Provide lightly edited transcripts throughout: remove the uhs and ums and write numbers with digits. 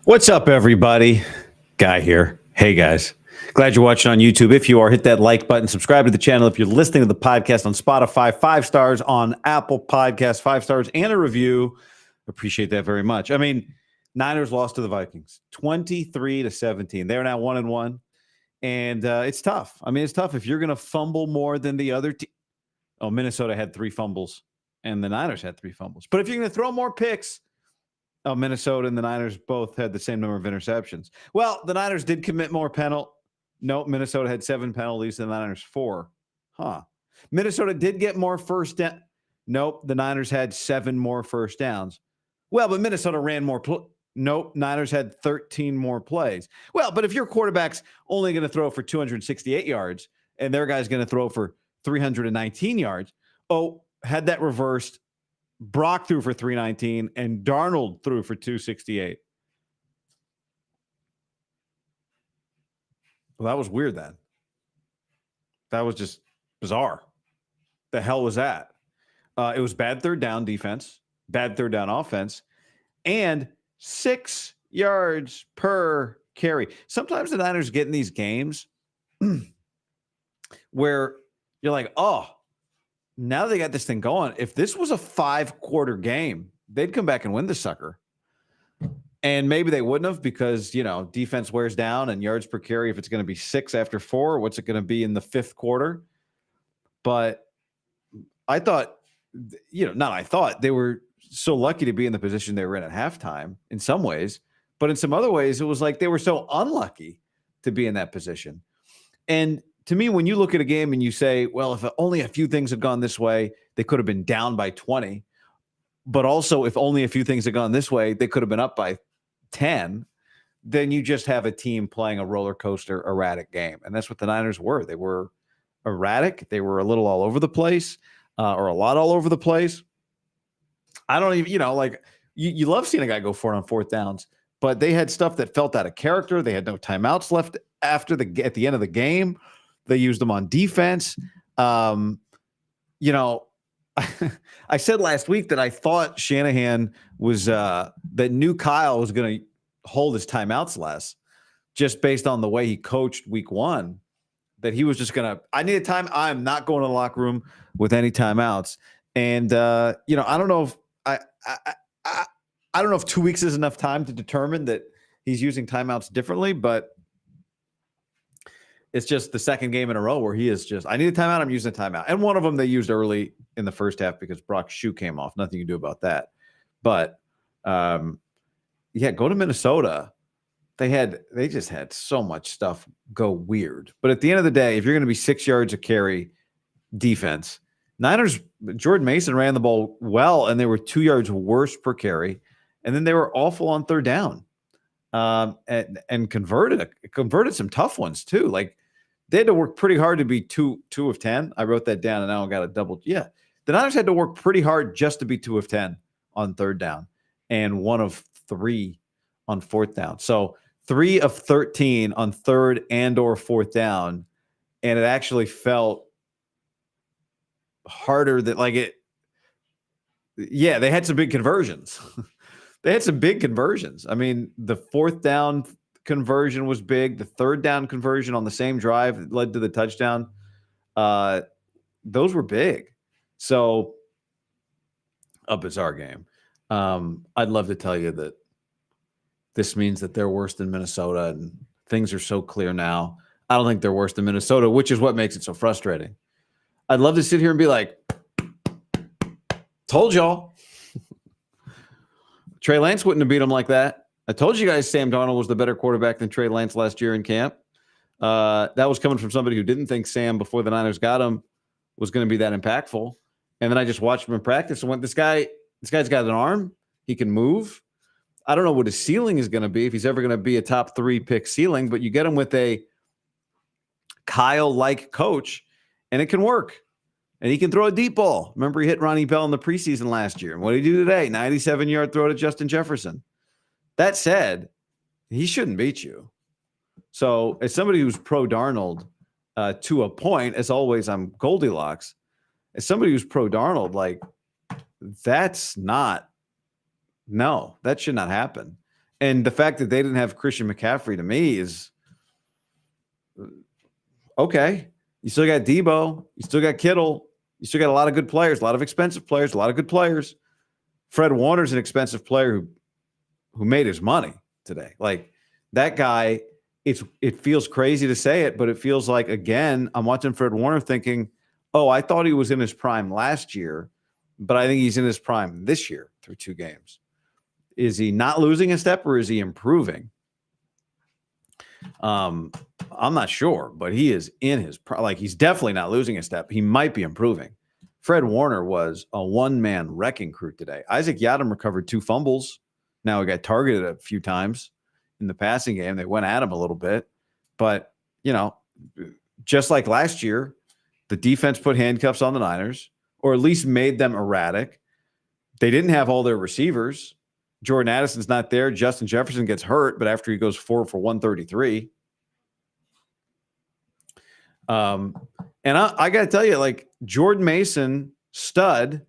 What's up, everybody? Guy here. Hey, guys. Glad you're watching on YouTube. If you are, hit that like button, subscribe to the channel. If you're listening to the podcast on Spotify, 5 stars on Apple Podcasts, 5 stars and a review. Appreciate that very much. I mean, Niners lost to the Vikings 23-17. They're now 1-1. And it's tough. I mean, it's tough if you're going to fumble more than the other team. Oh, Minnesota had 3 fumbles and the Niners had 3 fumbles. But if you're going to throw more picks, oh, Minnesota and the Niners both had the same number of interceptions. Well, the Niners did commit more penalties. No, Minnesota had 7 penalties and the Niners 4. Huh. Minnesota did get more first down. Nope, the Niners had 7 more first downs. Well, but Minnesota ran more. Nope, Niners had 13 more plays. Well, but if your quarterback's only going to throw for 268 yards and their guy's going to throw for 319 yards, oh, had that reversed. Brock threw for 319 and Darnold threw for 268. Well, that was weird then. That was just bizarre. The hell was that? It was bad third down defense, bad third down offense, and 6 yards per carry. Sometimes the Niners get in these games where you're like, oh, now they got this thing going. If this was a 5-quarter game, they'd come back and win the sucker. And maybe they wouldn't have because, defense wears down and yards per carry. If it's going to be 6 after 4, what's it going to be in the 5th quarter? But I thought, they were so lucky to be in the position they were in at halftime in some ways. But in some other ways, it was like they were so unlucky to be in that position. And to me, when you look at a game and you say, well, if only a few things had gone this way, they could have been down by 20. But also, if only a few things had gone this way, they could have been up by 10. Then you just have a team playing a roller coaster, erratic game. And that's what the Niners were. They were erratic. They were a little all over the place, or a lot all over the place. I don't even, you love seeing a guy go for it on 4th downs, but they had stuff that felt out of character. They had no timeouts left at the end of the game. They used them on defense. I said last week that I thought Shanahan was that new Kyle was going to hold his timeouts less just based on the way he coached week 1, that he was just going to, I need a time. I'm not going to the locker room with any timeouts. And, I don't know if I don't know if 2 weeks is enough time to determine that he's using timeouts differently, but it's just the second game in a row where he is just, I need a timeout, I'm using a timeout. And one of them they used early in the first half because Brock's shoe came off. Nothing you can do about that. But, go to Minnesota. They just had so much stuff go weird. But at the end of the day, if you're going to be 6 yards a carry defense, Niners, Jordan Mason ran the ball well, and they were 2 yards worse per carry. And then they were awful on third down. And converted some tough ones too. Like they had to work pretty hard to be 2 of 10. I wrote that down and now I got a double. Yeah. The Niners had to work pretty hard just to be 2 of 10 on third down and 1 of 3 on 4th down. So 3 of 13 on 3rd and or 4th down. And it actually felt harder that they had some big conversions. They had some big conversions. I mean, the 4th down conversion was big. The 3rd down conversion on the same drive that led to the touchdown. Those were big. So a bizarre game. I'd love to tell you that this means that they're worse than Minnesota and things are so clear now. I don't think they're worse than Minnesota, which is what makes it so frustrating. I'd love to sit here and be like, told y'all. Trey Lance wouldn't have beat him like that. I told you guys Sam Darnold was the better quarterback than Trey Lance last year in camp. That was coming from somebody who didn't think Sam, before the Niners got him, was going to be that impactful. And then I just watched him in practice and went, this guy's got an arm. He can move. I don't know what his ceiling is going to be, if he's ever going to be a top 3 pick ceiling, but you get him with a Kyle-like coach, and it can work. And he can throw a deep ball. Remember, he hit Ronnie Bell in the preseason last year. And what did he do today? 97-yard throw to Justin Jefferson. That said, he shouldn't beat you. So as somebody who's pro Darnold to a point, as always, I'm Goldilocks. As somebody who's pro Darnold, that should not happen. And the fact that they didn't have Christian McCaffrey to me is okay. You still got Debo. You still got Kittle. You still got a lot of good players, a lot of expensive players, a lot of good players. Fred Warner's an expensive player who made his money today. Like that guy, it feels crazy to say it, but it feels like, again, I'm watching Fred Warner thinking, oh, I thought he was in his prime last year, but I think he's in his prime this year through 2 games. Is he not losing a step or is he improving? I'm not sure, but he is in his prime. Like he's definitely not losing a step. He might be improving. Fred Warner was a one-man wrecking crew today. Isaac Yiadom recovered 2 fumbles. Now he got targeted a few times in the passing game. They went at him a little bit. But, just like last year, the defense put handcuffs on the Niners, or at least made them erratic. They didn't have all their receivers. Jordan Addison's not there. Justin Jefferson gets hurt, but after he goes 4 for 133. And I got to tell you, like Jordan Mason, stud,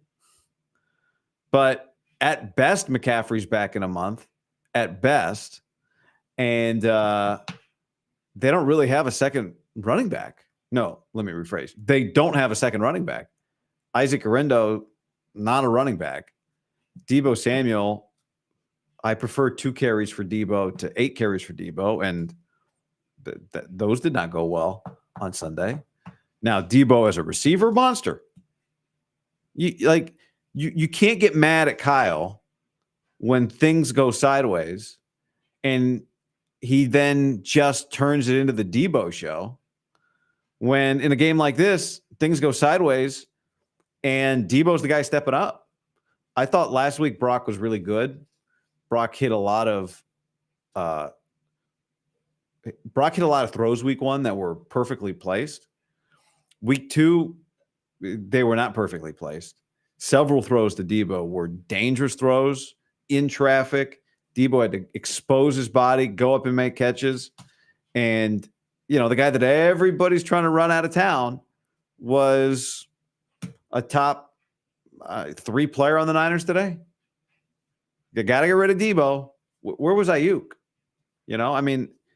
but at best, McCaffrey's back in a month, at best. And they don't really have a second running back. No, let me rephrase. They don't have a second running back. Isaac Orendo, not a running back. Deebo Samuel, I prefer 2 carries for Deebo to 8 carries for Deebo, and those did not go well on Sunday. Now, Deebo as a receiver, monster. You can't get mad at Kyle when things go sideways and he then just turns it into the Deebo show. When in a game like this, things go sideways and Deebo's the guy stepping up. I thought last week Brock was really good. Brock hit a lot of throws week 1 that were perfectly placed. Week 2, they were not perfectly placed. Several throws to Deebo were dangerous throws in traffic. Deebo had to expose his body, go up and make catches. And, the guy that everybody's trying to run out of town was a top 3 player on the Niners today. You got to get rid of Deebo. Where was Aiyuk?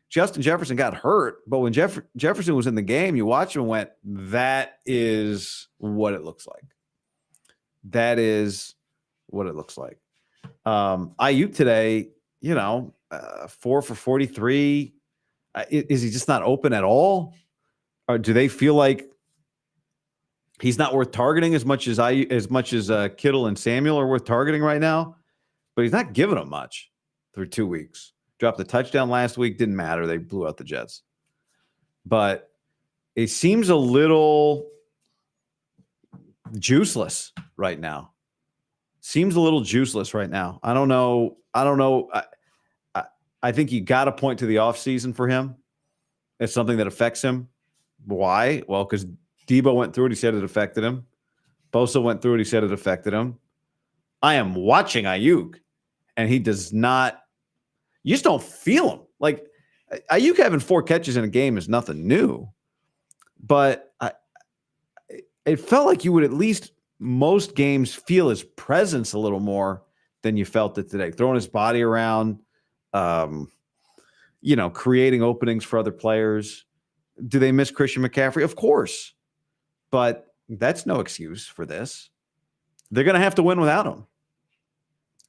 Justin Jefferson got hurt, but when Jefferson was in the game, you watch him and went, that is what it looks like. That is what it looks like. Aiyuk today, 4 for 43. Is he just not open at all? Or do they feel like he's not worth targeting as much as Kittle and Samuel are worth targeting right now? But he's not giving them much through 2 weeks. Dropped a touchdown last week. Didn't matter. They blew out the Jets. But it seems a little juiceless right now. I don't know. I think you got to point to the offseason for him. It's something that affects him. Why? Well, because Deebo went through it. He said it affected him. Bosa went through it. He said it affected him. I am watching Aiyuk, and he does not. You just don't feel him. Like Aiyuk having 4 catches in a game is nothing new, but it felt like you would at least most games feel his presence a little more than you felt it today. Throwing his body around, creating openings for other players. Do they miss Christian McCaffrey? Of course, but that's no excuse for this. They're going to have to win without him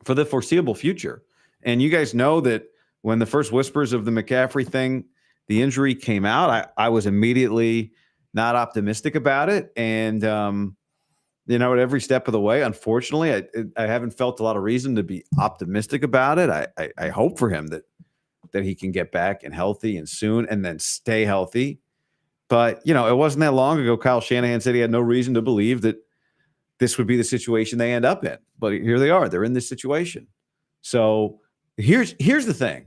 for the foreseeable future. And you guys know that when the first whispers of the McCaffrey thing, the injury came out, I was immediately not optimistic about it. And, at every step of the way, unfortunately, I haven't felt a lot of reason to be optimistic about it. I hope for him that he can get back and healthy and soon and then stay healthy. But, it wasn't that long ago, Kyle Shanahan said he had no reason to believe that this would be the situation they end up in. But here they are. They're in this situation. So here's the thing.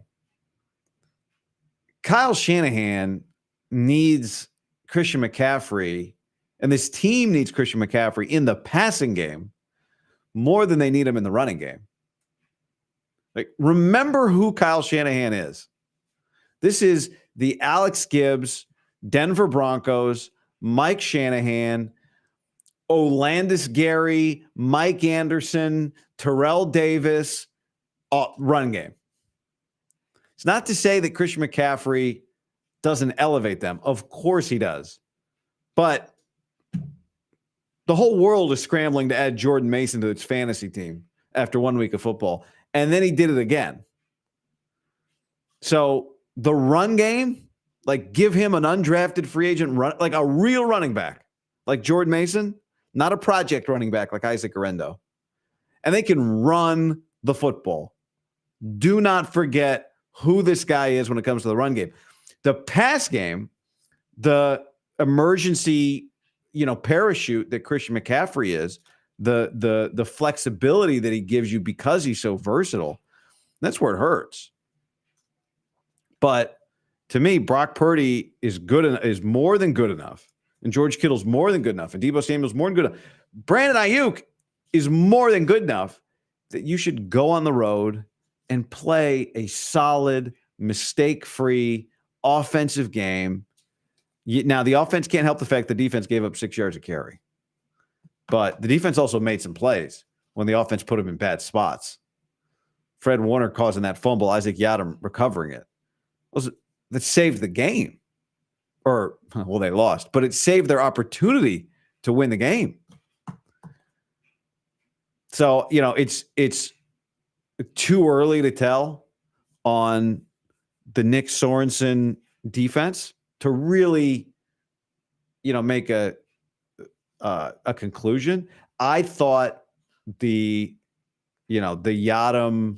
Kyle Shanahan needs Christian McCaffrey, and this team needs Christian McCaffrey in the passing game more than they need him in the running game. Like, remember who Kyle Shanahan is. This is the Alex Gibbs, Denver Broncos, Mike Shanahan, Olandis Gary, Mike Anderson, Terrell Davis, run game. It's not to say that Christian McCaffrey doesn't elevate them. Of course he does. But the whole world is scrambling to add Jordan Mason to its fantasy team after 1 week of football. And then he did it again. So the run game, like give him an undrafted free agent run, like a real running back, like Jordan Mason, not a project running back like Isaac Orendo. And they can run the football. Do not forget who this guy is when it comes to the run game. The pass game, the emergency, parachute that Christian McCaffrey is, the flexibility that he gives you because he's so versatile, that's where it hurts. But to me, Brock Purdy is more than good enough. And George Kittle's more than good enough. And Deebo Samuel's more than good enough. Brandon Aiyuk is more than good enough that you should go on the road and play a solid, mistake-free offensive game. Now, the offense can't help the fact the defense gave up 6 yards a carry. But the defense also made some plays when the offense put them in bad spots. Fred Warner causing that fumble, Isaac Yiadom recovering it. That saved the game. They lost, but it saved their opportunity to win the game. So, it's too early to tell on the Nick Sorensen defense to really, make a conclusion. I thought the Yiadom,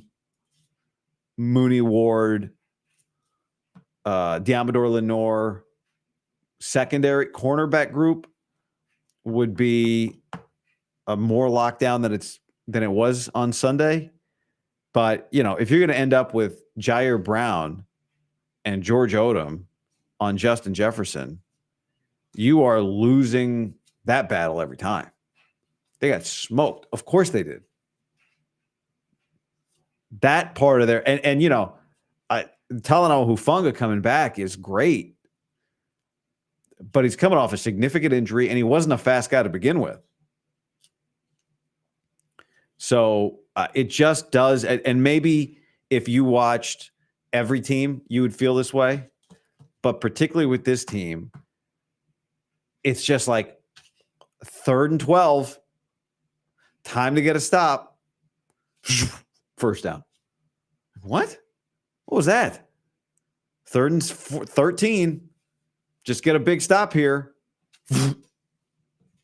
Mooney Ward, Diamador Lenore secondary cornerback group would be a more lockdown than it was on Sunday. But, if you're going to end up with Jair Brown and George Odom on Justin Jefferson, you are losing that battle every time. They got smoked. Of course they did. That part of their and Talanoa Hufanga coming back is great, but he's coming off a significant injury, and he wasn't a fast guy to begin with. So it just does, and maybe if you watched every team, you would feel this way, but particularly with this team, it's just like 3rd and 12, time to get a stop, first down. What was that? 3rd and 13. Just get a big stop here.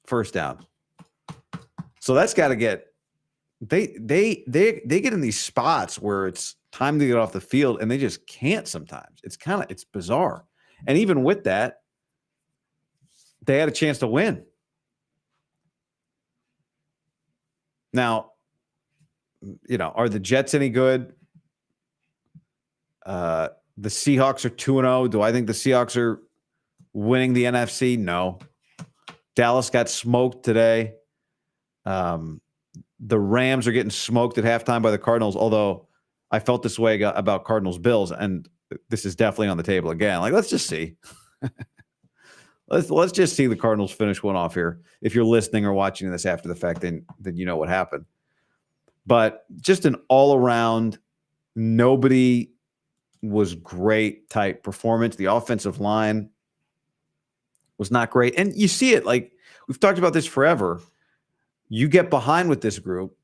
First down. So that's got to get. They get in these spots where it's time to get off the field, and they just can't sometimes. It's bizarre. And even with that, they had a chance to win. Now, are the Jets any good? The Seahawks are 2-0. Do I think the Seahawks are winning the NFC? No. Dallas got smoked today. The Rams are getting smoked at halftime by the Cardinals, although I felt this way about Cardinals-Bills, and this is definitely on the table again. Like, let's just see. Let's just see the Cardinals finish one off here. If you're listening or watching this after the fact, then you know what happened. But just an all-around, nobody was great type performance. The offensive line was not great. And you see it, like we've talked about this forever. You get behind with this group,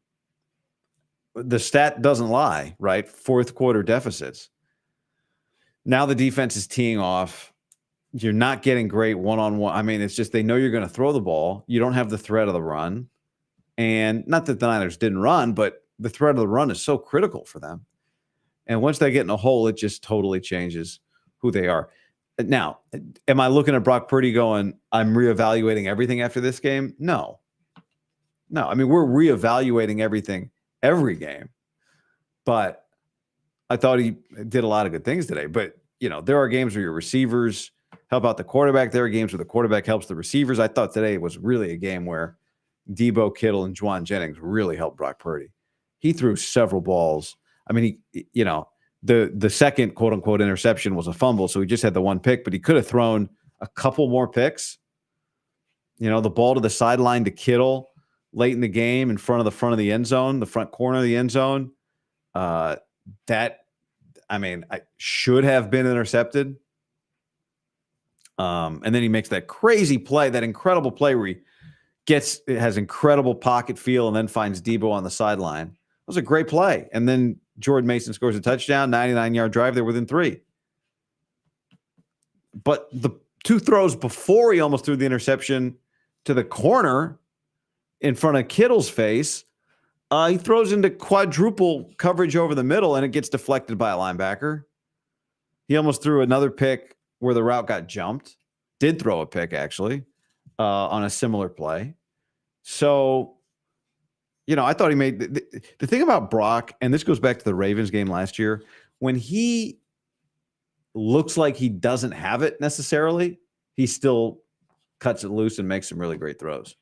the stat doesn't lie, right? 4th quarter deficits. Now the defense is teeing off. You're not getting great one-on-one. I mean, it's just they know you're going to throw the ball. You don't have the threat of the run. And not that the Niners didn't run, but the threat of the run is so critical for them. And once they get in a hole, it just totally changes who they are. Now, am I looking at Brock Purdy going, I'm reevaluating everything after this game? No. I mean, we're reevaluating everything every game. But I thought he did a lot of good things today. But, there are games where your receivers help out the quarterback. There are games where the quarterback helps the receivers. I thought today was really a game where Deebo, Kittle, and Juwan Jennings really helped Brock Purdy. He threw several balls. I mean, the second quote unquote interception was a fumble, so he just had the one pick, but he could have thrown a couple more picks. The ball to the sideline to Kittle late in the game in front of the end zone, the front corner of the end zone. That I mean, I should have been intercepted. And then he makes that crazy play, that incredible play where it has incredible pocket feel and then finds Debo on the sideline. It was a great play. And then Jordan Mason scores a touchdown, 99-yard drive. They're within 3. But the 2 throws before he almost threw the interception to the corner in front of Kittle's face, he throws into quadruple coverage over the middle, and it gets deflected by a linebacker. He almost threw another pick where the route got jumped. Did throw a pick, actually, on a similar play. So, I thought he made the thing about Brock, and this goes back to the Ravens game last year, when he looks like he doesn't have it necessarily, he still cuts it loose and makes some really great throws.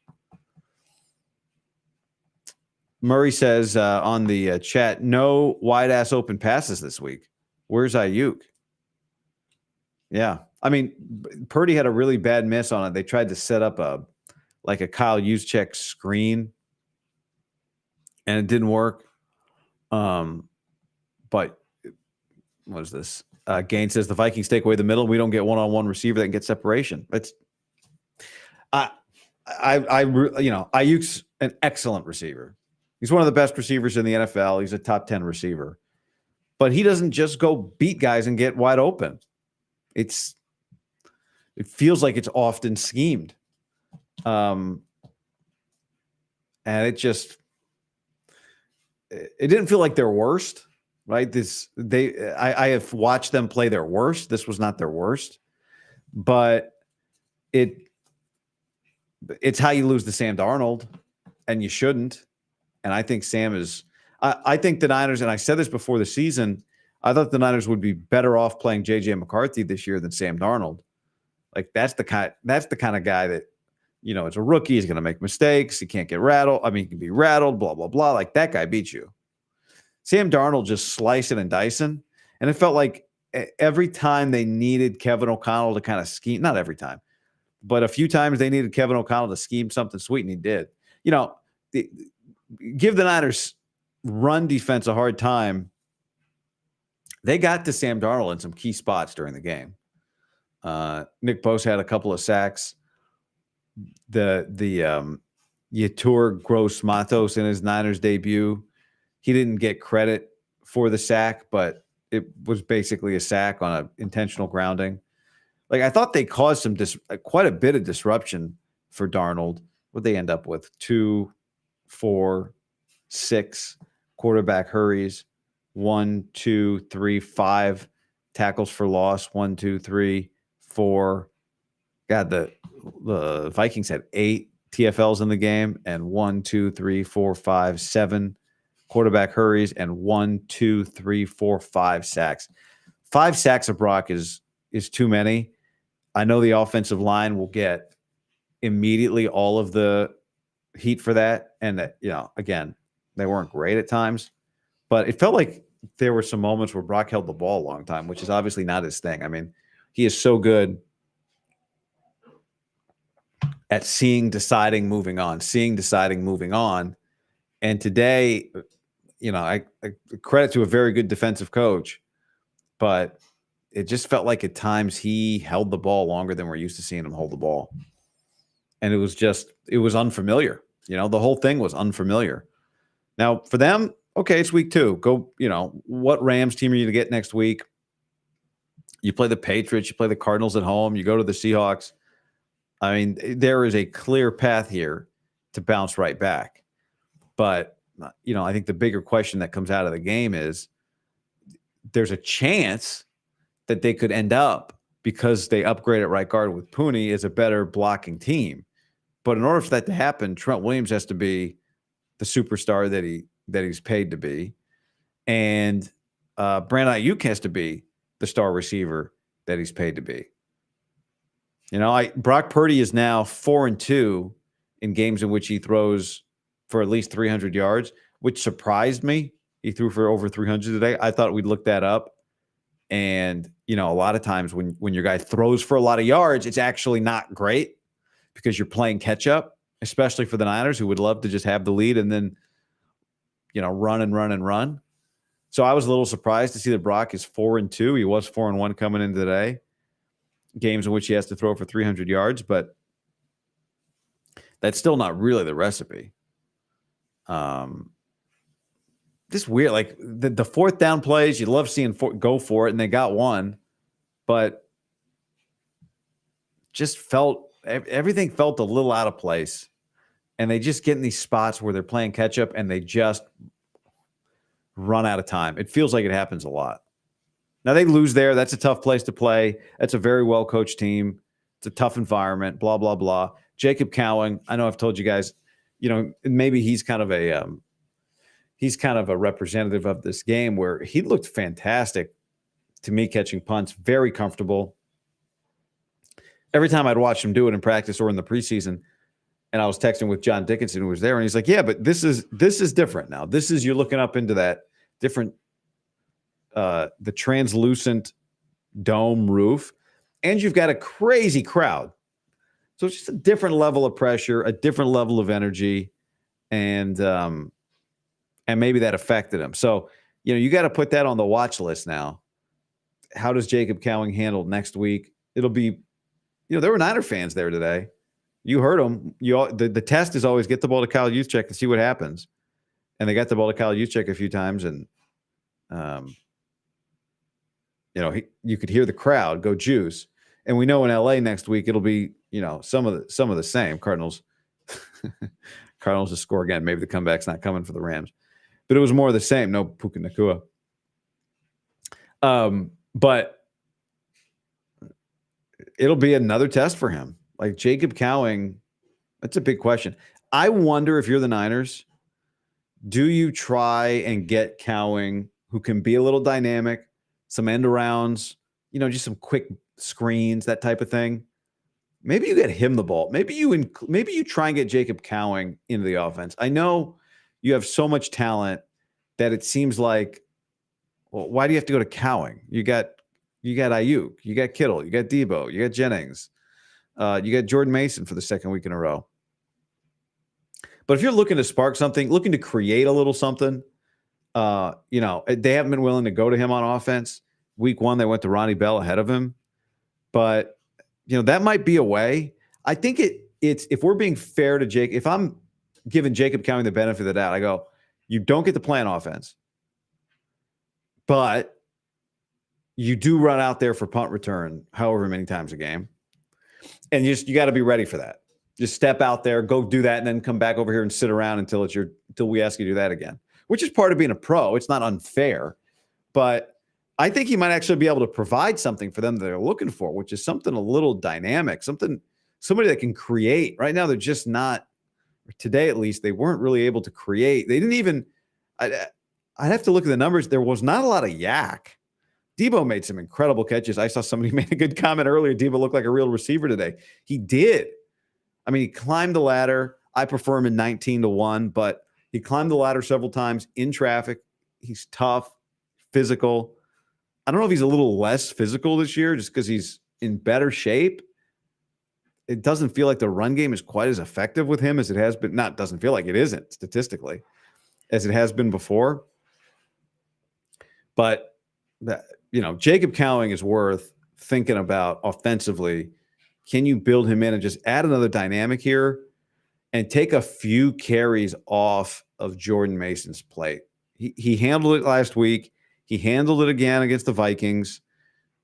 Murray says on the chat, no wide-ass open passes this week. Where's Aiyuk? Yeah. I mean, Purdy had a really bad miss on it. They tried to set up a Kyle Juszczyk screen, and it didn't work. But what is this? Gain says the Vikings take away the middle. We don't get one-on-one receiver that can get separation. Aiyuk's an excellent receiver. He's one of the best receivers in the NFL. He's a top 10 receiver. But he doesn't just go beat guys and get wide open. It feels like it's often schemed. And it didn't feel like their worst, right? I have watched them play their worst. This was not their worst. But it's how you lose to Sam Darnold, and you shouldn't. And I think Sam is I think the Niners, and I said this before the season, I thought the Niners would be better off playing J.J. McCarthy this year than Sam Darnold. Like that's the kind of guy that, it's a rookie. He's going to make mistakes. He can't get rattled. I mean, he can be rattled, blah, blah, blah. Like that guy beats you. Sam Darnold just slicing and dicing. And it felt like every time they needed Kevin O'Connell to kind of scheme, not every time, but a few times they needed Kevin O'Connell to scheme something sweet, and he did. Give the Niners run defense a hard time. They got to Sam Darnold in some key spots during the game. Nick Bosa had a couple of sacks. The Yetur Gross-Matos in his Niners debut, he didn't get credit for the sack, but it was basically a sack on an intentional grounding. Like I thought they caused quite a bit of disruption for Darnold. What they end up with 2, 4, 6 quarterback hurries, 1, 2, 3, 5 tackles for loss, 1, 2, 3, 4. God, the Vikings had 8 TFLs in the game, and 1, 2, 3, 4, 5, 7 quarterback hurries, and 1, 2, 3, 4, 5 sacks. 5 sacks of Brock is too many. I know the offensive line will get immediately all of the heat for that. And that, again, they weren't great at times, but it felt like there were some moments where Brock held the ball a long time, which is obviously not his thing. I mean, he is so good at seeing, deciding, moving on. And today, I credit to a very good defensive coach, but it just felt like at times he held the ball longer than we're used to seeing him hold the ball. And it was unfamiliar. The whole thing was unfamiliar. Now for them, okay, it's week 2. Go, what Rams team are you to get next week? You play the Patriots, you play the Cardinals at home, you go to the Seahawks. I mean, there is a clear path here to bounce right back. But, I think the bigger question that comes out of the game is there's a chance that they could end up, because they upgrade at right guard with Pooney, as a better blocking team. But in order for that to happen, Trent Williams has to be the superstar that he's paid to be. And Brandon Aiyuk has to be the star receiver that he's paid to be. Brock Purdy is now 4-2 in games in which he throws for at least 300 yards, which surprised me. He threw for over 300 today. I thought we'd look that up. And, a lot of times when your guy throws for a lot of yards, it's actually not great because you're playing catch up, especially for the Niners, who would love to just have the lead and then, run and run and run. So I was a little surprised to see that Brock is 4-2. He was 4-1 coming in today. Games in which he has to throw for 300 yards, but that's still not really the recipe. This weird, like the fourth down plays, you love seeing go for it, and they got one, but just everything felt a little out of place. And they just get in these spots where they're playing catch up and they just run out of time. It feels like it happens a lot. Now they lose there. That's a tough place to play. That's a very well-coached team. It's a tough environment, blah, blah, blah. Jacob Cowing, I know I've told you guys, maybe he's kind of a representative of this game where he looked fantastic to me catching punts, very comfortable. Every time I'd watch him do it in practice or in the preseason, and I was texting with John Dickinson, who was there, and he's like, yeah, but this is different now. This is, you're looking up into that different, the translucent dome roof, and you've got a crazy crowd. So it's just a different level of pressure, a different level of energy, and maybe that affected him. So, you got to put that on the watch list now. How does Jacob Cowing handle next week? It'll be, there were Niner fans there today. You heard them. The test is always get the ball to Kyle Juszczyk and see what happens. And they got the ball to Kyle Juszczyk a few times, and you could hear the crowd go juice. And we know in LA next week it'll be some of the same. Cardinals to score again. Maybe the comeback's not coming for the Rams, but it was more of the same. No Puka Nacua. But it'll be another test for him. Like Jacob Cowing, that's a big question. I wonder if you're the Niners, do you try and get Cowing, who can be a little dynamic, some end arounds, just some quick screens, that type of thing? Maybe you get him the ball. Maybe you try and get Jacob Cowing into the offense. I know you have so much talent that it seems like, well, why do you have to go to Cowing? You got Aiyuk, you got Kittle, you got Debo, you got Jennings. You got Jordan Mason for the second week in a row. But if you're looking to spark something, looking to create a little something, they haven't been willing to go to him on offense. Week 1, they went to Ronnie Bell ahead of him. But, that might be a way. I think it's if we're being fair to Jake, if I'm giving Jacob Cowing the benefit of the doubt, I go, you don't get to play on offense. But you do run out there for punt return however many times a game. And you got to be ready for that. Just step out there, go do that, and then come back over here and sit around until we ask you to do that again, which is part of being a pro. It's not unfair, but I think he might actually be able to provide something for them that they're looking for, which is something a little dynamic, somebody that can create. Right now, they're just not. Today, at least, they weren't really able to create. They didn't even. I'd have to look at the numbers. There was not a lot of yak. Debo made some incredible catches. I saw somebody made a good comment earlier. Debo looked like a real receiver today. He did. I mean, he climbed the ladder. I prefer him in 19-1, but he climbed the ladder several times in traffic. He's tough, physical. I don't know if he's a little less physical this year just because he's in better shape. It doesn't feel like the run game is quite as effective with him as it has been. Not doesn't feel like it isn't statistically as it has been before. But Jacob Cowing is worth thinking about offensively. Can you build him in and just add another dynamic here and take a few carries off of Jordan Mason's plate? He handled it last week. He handled it again against the Vikings.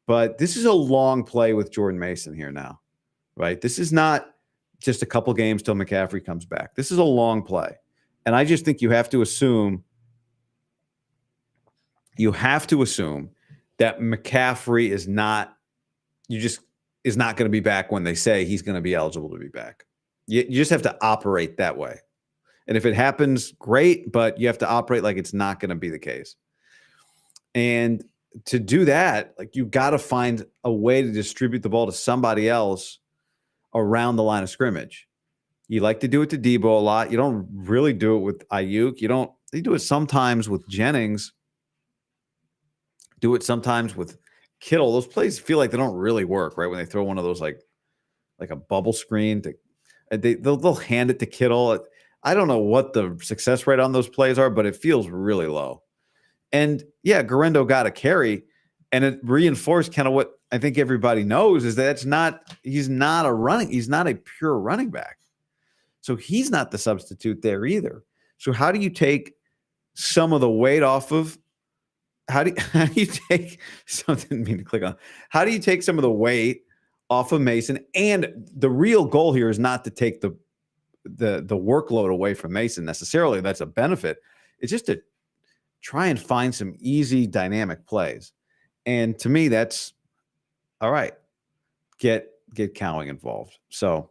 But this is a long play with Jordan Mason here now, right? This is not just a couple games till McCaffrey comes back. This is a long play. And I just think you have to assume that McCaffrey is not going to be back when they say he's going to be eligible to be back. You just have to operate that way. And if it happens, great, but you have to operate like it's not going to be the case. And to do that, like you got to find a way to distribute the ball to somebody else around the line of scrimmage. You like to do it to Debo a lot. You don't really do it with Aiyuk. You do it sometimes with Jennings. Do it sometimes with Kittle. Those plays feel like they don't really work, right? When they throw one of those like a bubble screen, they'll hand it to Kittle. I don't know what the success rate on those plays are, but it feels really low. And yeah, Garendo got a carry, and it reinforced kind of what I think everybody knows is that he's not a pure running back. So he's not the substitute there either. So how do you take some of the weight off of how do you take something mean to click on? How do you take some of the weight off of Mason? And the real goal here is not to take the workload away from Mason necessarily. That's a benefit. It's just to try and find some easy dynamic plays. And to me, that's all right. Get Cowing involved. So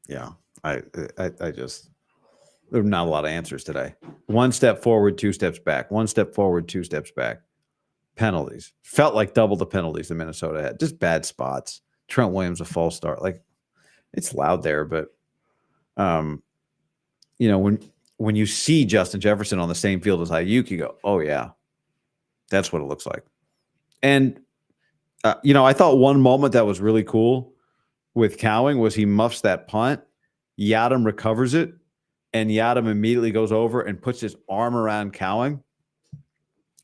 yeah, I just, there's not a lot of answers today. One step forward, two steps back. One step forward, two steps back. Penalties. Felt like double the penalties that Minnesota had. Just bad spots. Trent Williams, a false start. Like, it's loud there, but you know, when you see Justin Jefferson on the same field as Aiyuk, you go, oh yeah, that's what it looks like. And you know, I thought one moment that was really cool with Cowing was he muffs that punt, Yadam recovers it, and Yadam immediately goes over and puts his arm around Cowing.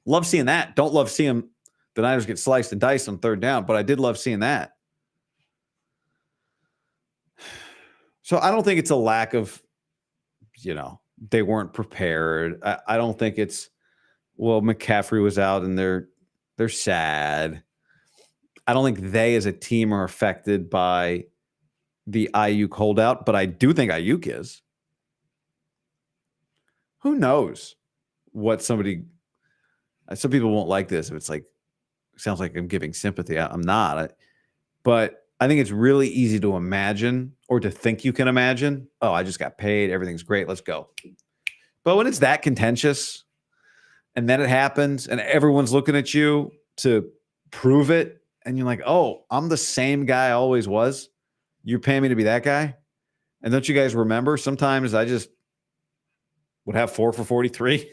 Love seeing that. Don't love seeing the Niners get sliced and diced on third down, but I did love seeing that. So I don't think it's a lack of, you know, they weren't prepared. I don't think it's, well, McCaffrey was out and they're sad. I don't think they as a team are affected by the Aiyuk holdout, but I do think Aiyuk is. Who knows what some people won't like this if it's like, sounds like I'm giving sympathy. I'm not. But I think it's really easy to imagine or to think you can imagine, oh, I just got paid. Everything's great. Let's go. But when it's that contentious and then it happens and everyone's looking at you to prove it, and you're like, oh, I'm the same guy I always was. You're paying me to be that guy? And don't you guys remember? Sometimes I just would have 4 for 43.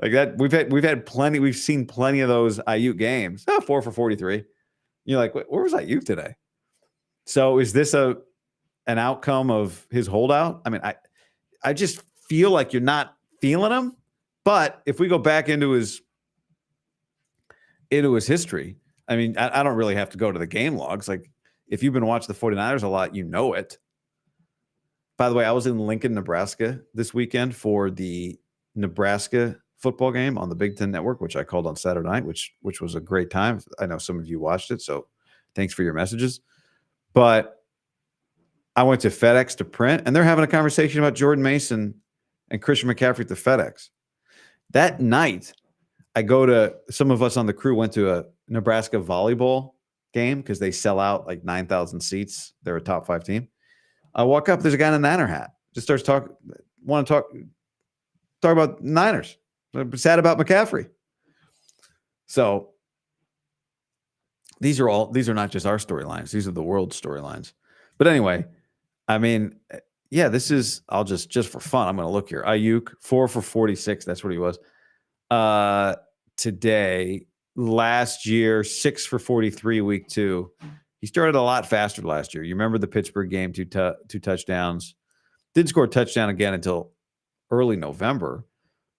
Like that. We've seen plenty of those Aiyuk games. 4 for 43. You're like, where was Aiyuk today? So is this an outcome of his holdout? I mean, I just feel like you're not feeling him. But if we go back into his history, I mean, I don't really have to go to the game logs. Like, if you've been watching the 49ers a lot, you know it. By the way, I was in Lincoln, Nebraska this weekend for the Nebraska football game on the Big Ten Network, which I called on Saturday night, which was a great time. I know some of you watched it, so thanks for your messages. But I went to FedEx to print, and they're having a conversation about Jordan Mason and Christian McCaffrey at the FedEx. That night, some of us on the crew went to a Nebraska volleyball game because they sell out like 9,000 seats. They're a top 5 team. I walk up, there's a guy in a Niner hat. Just starts talk about Niners. I'm sad about McCaffrey. So these are not just our storylines. These are the world's storylines. But anyway, I mean, yeah, this is, I'll just for fun, I'm going to look here. Aiyuk, 4 for 46. That's what he was. Today, last year, 6 for 43, week 2. He started a lot faster last year. You remember the Pittsburgh game, two touchdowns. Didn't score a touchdown again until early November.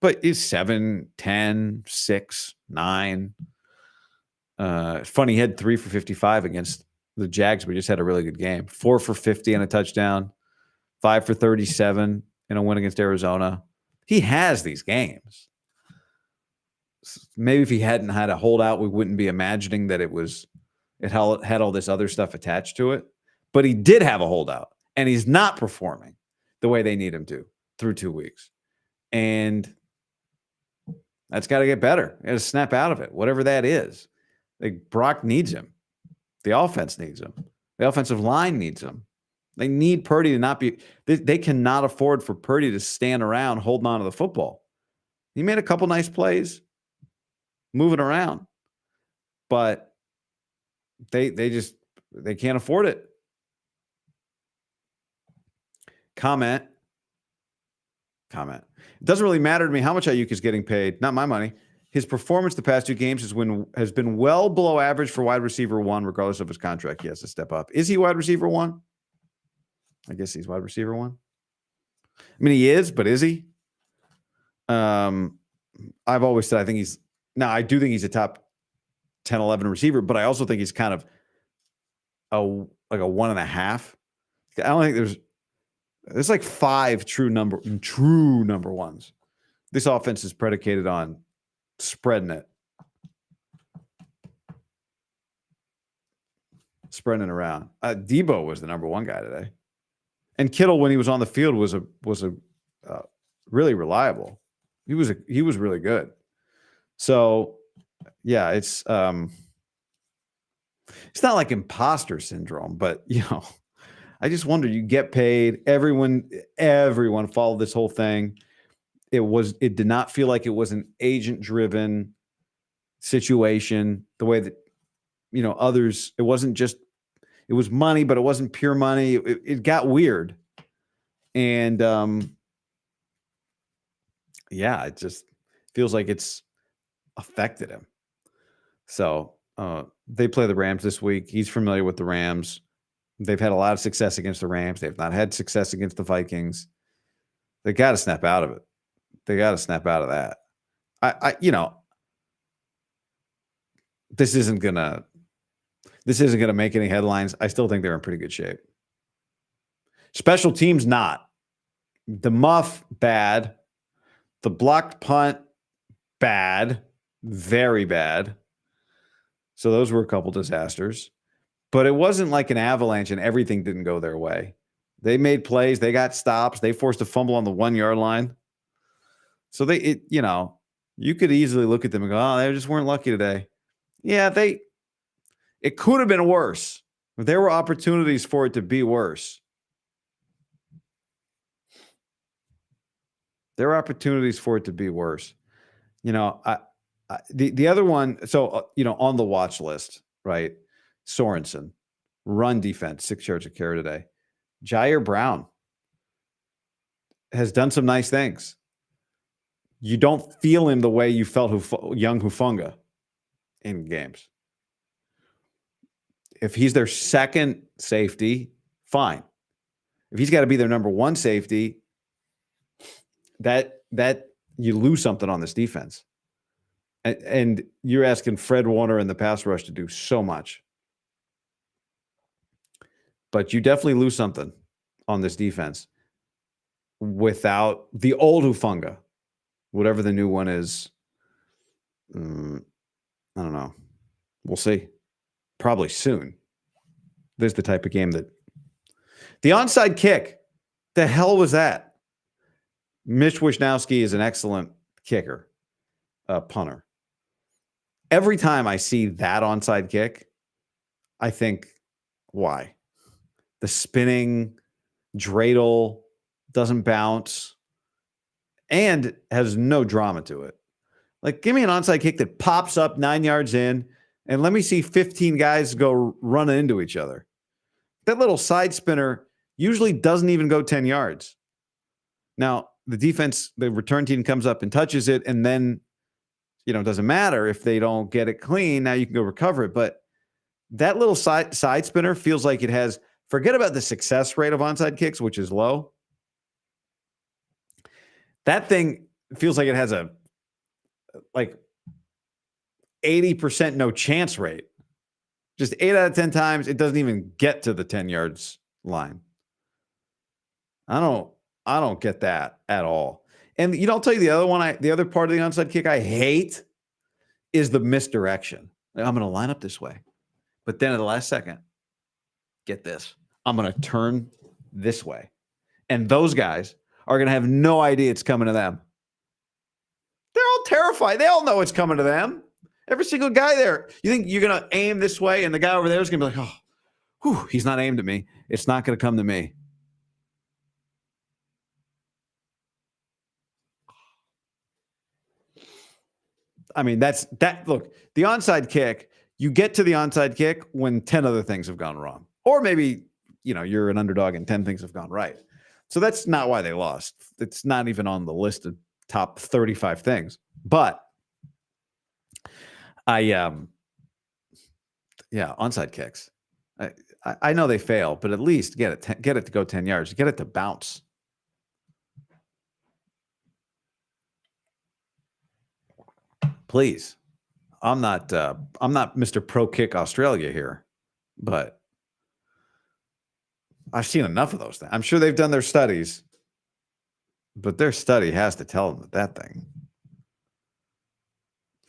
But he's 7, 10, 6, 9. Funny, he had 3 for 55 against the Jags. We just had a really good game. 4 for 50 and a touchdown. 5 for 37 in a win against Arizona. He has these games. Maybe if he hadn't had a holdout, we wouldn't be imagining that it had all this other stuff attached to it. But he did have a holdout, and he's not performing the way they need him to through 2 weeks. And that's got to get better. Got to snap out of it, whatever that is. Like, Brock needs him. The offense needs him. The offensive line needs him. They need Purdy to not be – they cannot afford for Purdy to stand around holding on to the football. He made a couple nice plays moving around, but they can't afford it. Comment. It doesn't really matter to me how much Aiyuk is getting paid. Not my money. His performance the past 2 games has been well below average for wide receiver 1, regardless of his contract. He has to step up. Is he wide receiver 1? I guess he's wide receiver 1. I mean, he is, but is he? I've always said I think he's now. I do think he's a top 10, 11 receiver, but I also think he's kind of a 1.5. I don't think there's like 5 true number ones. This offense is predicated on spreading it around. Debo was the number 1 guy today, and Kittle, when he was on the field, was really reliable. He was really good. So yeah, it's not like imposter syndrome, but I just wonder. You get paid. Everyone followed this whole thing. It did not feel like it was an agent-driven situation. The way that others. It wasn't just. It was money, but it wasn't pure money. It got weird, and it just feels like it's affected him. So they play the Rams this week. He's familiar with the Rams. They've had a lot of success against the Rams. They've not had success against the Vikings. They got to snap out of it. They got to snap out of that. This isn't gonna make any headlines. I still think they're in pretty good shape. Special teams, not. The muff, bad. The blocked punt, bad. Very bad. So those were a couple disasters. But it wasn't like an avalanche and everything didn't go their way. They made plays. They got stops. They forced a fumble on the 1-yard line. So you could easily look at them and go, oh, they just weren't lucky today. Yeah, it could have been worse. There were opportunities for it to be worse. There are opportunities for it to be worse. The other one, so, on the watch list, right? Sorensen, run defense, 6 yards of carry today. Jair Brown has done some nice things. You don't feel him the way you felt young Hufanga in games. If he's their second safety, fine. If he's got to be their number 1 safety, that you lose something on this defense. And you're asking Fred Warner and the pass rush to do so much. But you definitely lose something on this defense without the old Hufanga, whatever the new one is. I don't know. We'll see. Probably soon. This is the type of game that the onside kick. The hell was that? Mitch Wishnowsky is an excellent kicker, punter. Every time I see that onside kick, I think, why? The spinning dreidel doesn't bounce and has no drama to it. Like, give me an onside kick that pops up 9 yards in, and let me see 15 guys go running into each other. That little side spinner usually doesn't even go 10 yards. Now, the return team comes up and touches it, and then, it doesn't matter if they don't get it clean. Now you can go recover it. But that little side spinner feels like it has, forget about the success rate of onside kicks, which is low. That thing feels like it has a 80% no chance rate. Just 8 out of 10 times, it doesn't even get to the 10 yards line. I don't get that at all. And I'll tell you the other part of the onside kick I hate is the misdirection. I'm going to line up this way. But then at the last second, get this, I'm going to turn this way. And those guys are going to have no idea it's coming to them. They're all terrified. They all know it's coming to them. Every single guy there. You think you're going to aim this way and the guy over there is going to be like, oh, whew, he's not aimed at me. It's not going to come to me. I mean, look, the onside kick, you get to the onside kick when 10 other things have gone wrong. Or maybe, you're an underdog and 10 things have gone right. So that's not why they lost. It's not even on the list of top 35 things. But onside kicks. I know they fail, but at least get it to go 10 yards. Get it to bounce. Please. I'm not Mr. Pro Kick Australia here, but I've seen enough of those things. I'm sure they've done their studies, but their study has to tell them that thing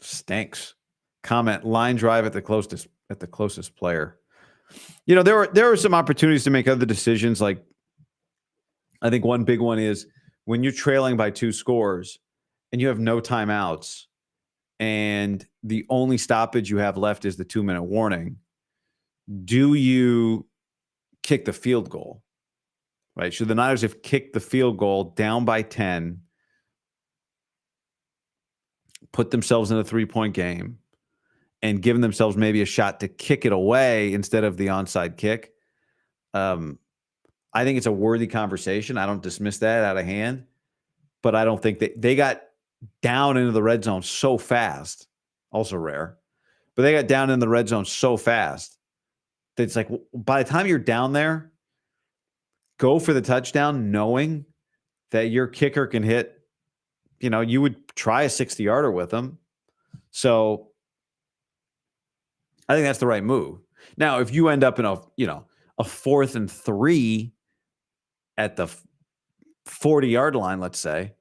stinks. Comment, line drive at the closest player. There are some opportunities to make other decisions. Like, I think one big one is when you're trailing by 2 scores and you have no timeouts and the only stoppage you have left is the 2-minute warning. Do you kick the field goal? Right? Should the Niners have kicked the field goal down by 10, put themselves in a 3-point game, and given themselves maybe a shot to kick it away instead of the onside kick? I think it's a worthy conversation. I don't dismiss that out of hand, but I don't think they got down into the red zone so fast, also rare, but they got down in the red zone so fast that it's like, by the time you're down there, go for the touchdown knowing that your kicker can hit, you would try a 60-yarder with them. So I think that's the right move. Now, if you end up in a 4th and 3 at the 40-yard line, let's say,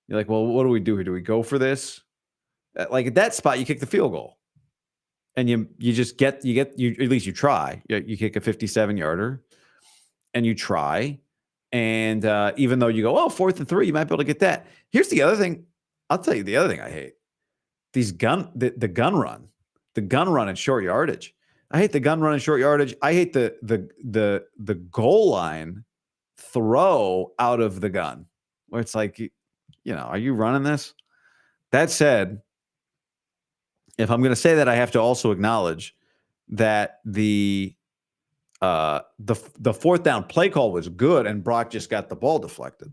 you're like, well, what do we do here? Do we go for this? Like, at that spot, you kick the field goal, and you at least you try. You kick a 57-yarder, and you try. And even though you go, 4th and 3, you might be able to get that. Here's the other thing. I'll tell you the other thing I hate: the gun run in short yardage. I hate the gun run in short yardage. I hate the goal line throw out of the gun, where it's like, are you running this? That said, if I'm going to say that, I have to also acknowledge that the 4th down play call was good, and Brock just got the ball deflected.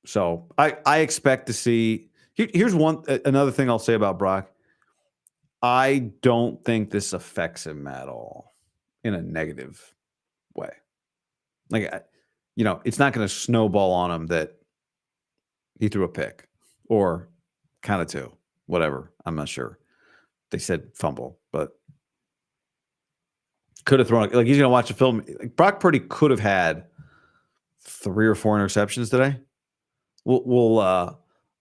So I expect to see. Here's another thing I'll say about Brock. I don't think this affects him at all in a negative way. Like, it's not going to snowball on him that he threw a pick or kind of 2, whatever. I'm not sure. They said fumble, but could have thrown. Like, he's going to watch the film. Like, Brock Purdy could have had 3 or 4 interceptions today.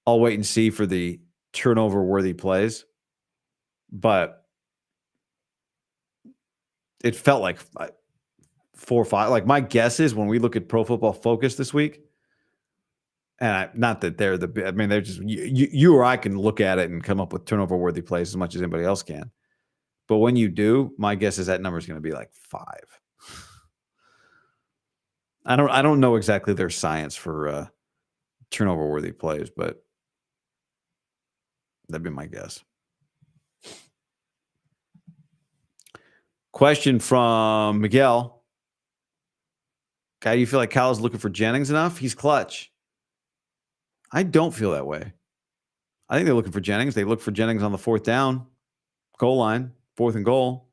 I'll wait and see for the turnover-worthy plays, but it felt like 4 or 5. Like, my guess is when we look at Pro Football Focus this week, and not that they're they're just you or I can look at it and come up with turnover-worthy plays as much as anybody else can. But when you do, my guess is that number is going to be like 5. I don't know exactly their science for turnover-worthy plays, but that'd be my guess. Question from Miguel. Guy, do you feel like Kyle's looking for Jennings enough? He's clutch. I don't feel that way. I think they're looking for Jennings. They look for Jennings on the 4th down, goal line, 4th and goal.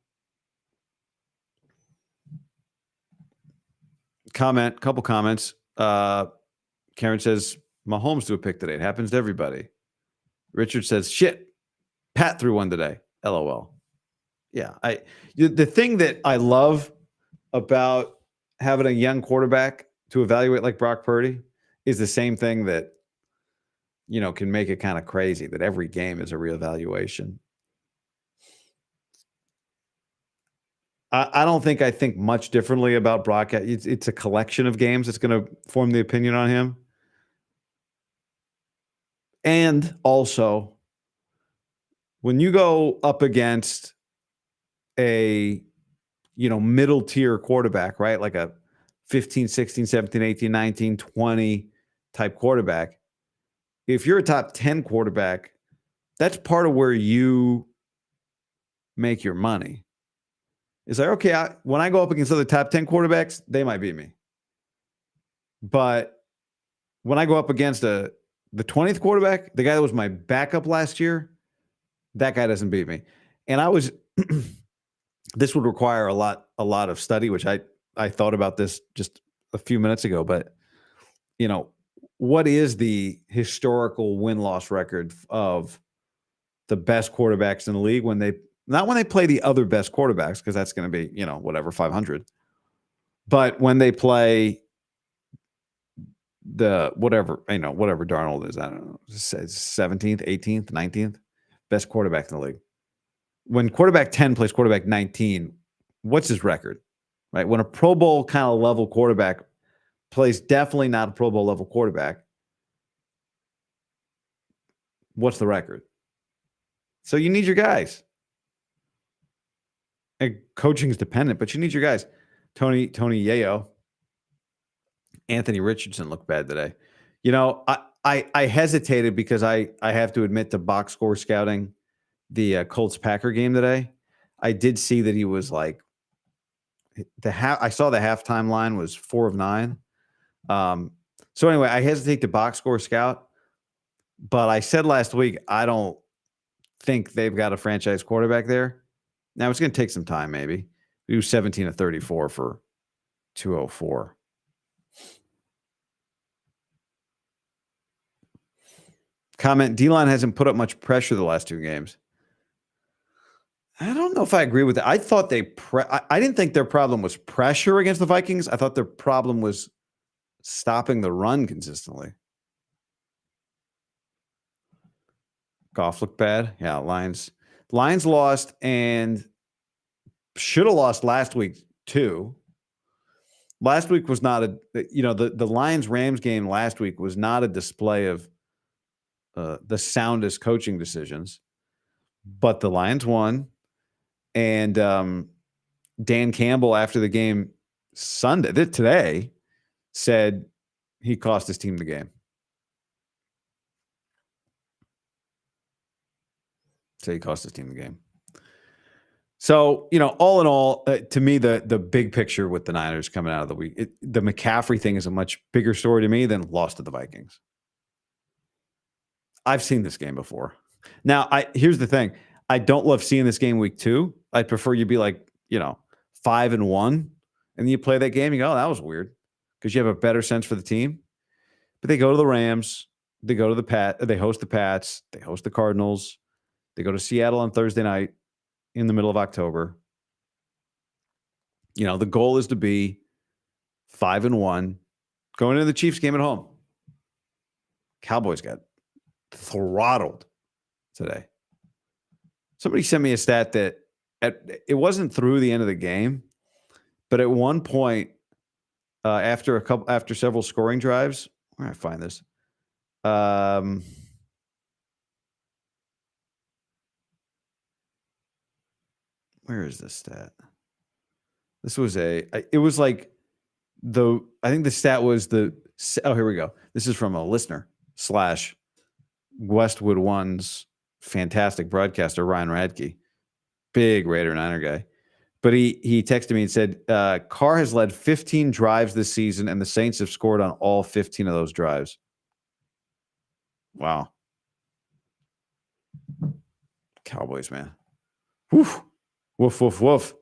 Couple comments. Karen says, Mahomes threw a pick today. It happens to everybody. Richard says, shit, Pat threw one today. LOL. Yeah. The thing that I love about having a young quarterback to evaluate like Brock Purdy is the same thing that, can make it kind of crazy, that every game is a reevaluation. I don't think I think much differently about Brock. It's a collection of games that's going to form the opinion on him. And also, when you go up against a, middle tier quarterback, right? Like a 15, 16, 17, 18, 19, 20 type quarterback. If you're a top 10 quarterback, that's part of where you make your money. It's like, okay, when I go up against other top 10 quarterbacks, they might beat me. But when I go up against the 20th quarterback, the guy that was my backup last year, that guy doesn't beat me. And I was This would require a lot of study, which I thought about this just a few minutes ago. But what is the historical win-loss record of the best quarterbacks in the league not when they play the other best quarterbacks, because that's going to be, whatever, 500. But when they play whatever Darnold is, I don't know, 17th, 18th, 19th best quarterback in the league. When quarterback 10 plays quarterback 19, what's his record? Right? When a Pro Bowl kind of level quarterback plays definitely not a Pro Bowl level quarterback, what's the record? So you need your guys. And coaching is dependent, but you need your guys. Tony Yayo, Anthony Richardson looked bad today. I hesitated because I have to admit to box score scouting the Colts Packer game today. I did see that he was like I saw the halftime line was 4 of 9. So anyway, I hesitate to box score scout, but I said last week I don't think they've got a franchise quarterback there. Now it's going to take some time, maybe. He was 17 of 34 for 204. Comment, D-line hasn't put up much pressure the last 2 games. I don't know if I agree with that. I thought I didn't think their problem was pressure against the Vikings. I thought their problem was stopping the run consistently. Goff looked bad. Yeah, Lions lost and should have lost last week too. Last week was not the Lions-Rams game last week was not a display of the soundest coaching decisions, but the Lions won. And Dan Campbell, after the game today, said he cost his team the game. So, all in all, to me, the big picture with the Niners coming out of the week, the McCaffrey thing is a much bigger story to me than loss to the Vikings. I've seen this game before. Now, here's the thing. I don't love seeing this game week 2. I'd prefer you be like, 5-1, and then you play that game. You go, oh, that was weird, because you have a better sense for the team. But they go to the Rams. They go to they host the Pats. They host the Cardinals. They go to Seattle on Thursday night in the middle of October. The goal is to be 5-1 going into the Chiefs game at home. Cowboys got throttled today. Somebody sent me a stat that it wasn't through the end of the game, but at one point, after several scoring drives, where did I find this? Where is this stat? This was I think the stat was here we go. This is from a listener / Westwood One's fantastic broadcaster, Ryan Radke, big Raider Niner guy. But he texted me and said, Carr has led 15 drives this season, and the Saints have scored on all 15 of those drives. Wow. Cowboys, man. Woof, woof, woof, woof.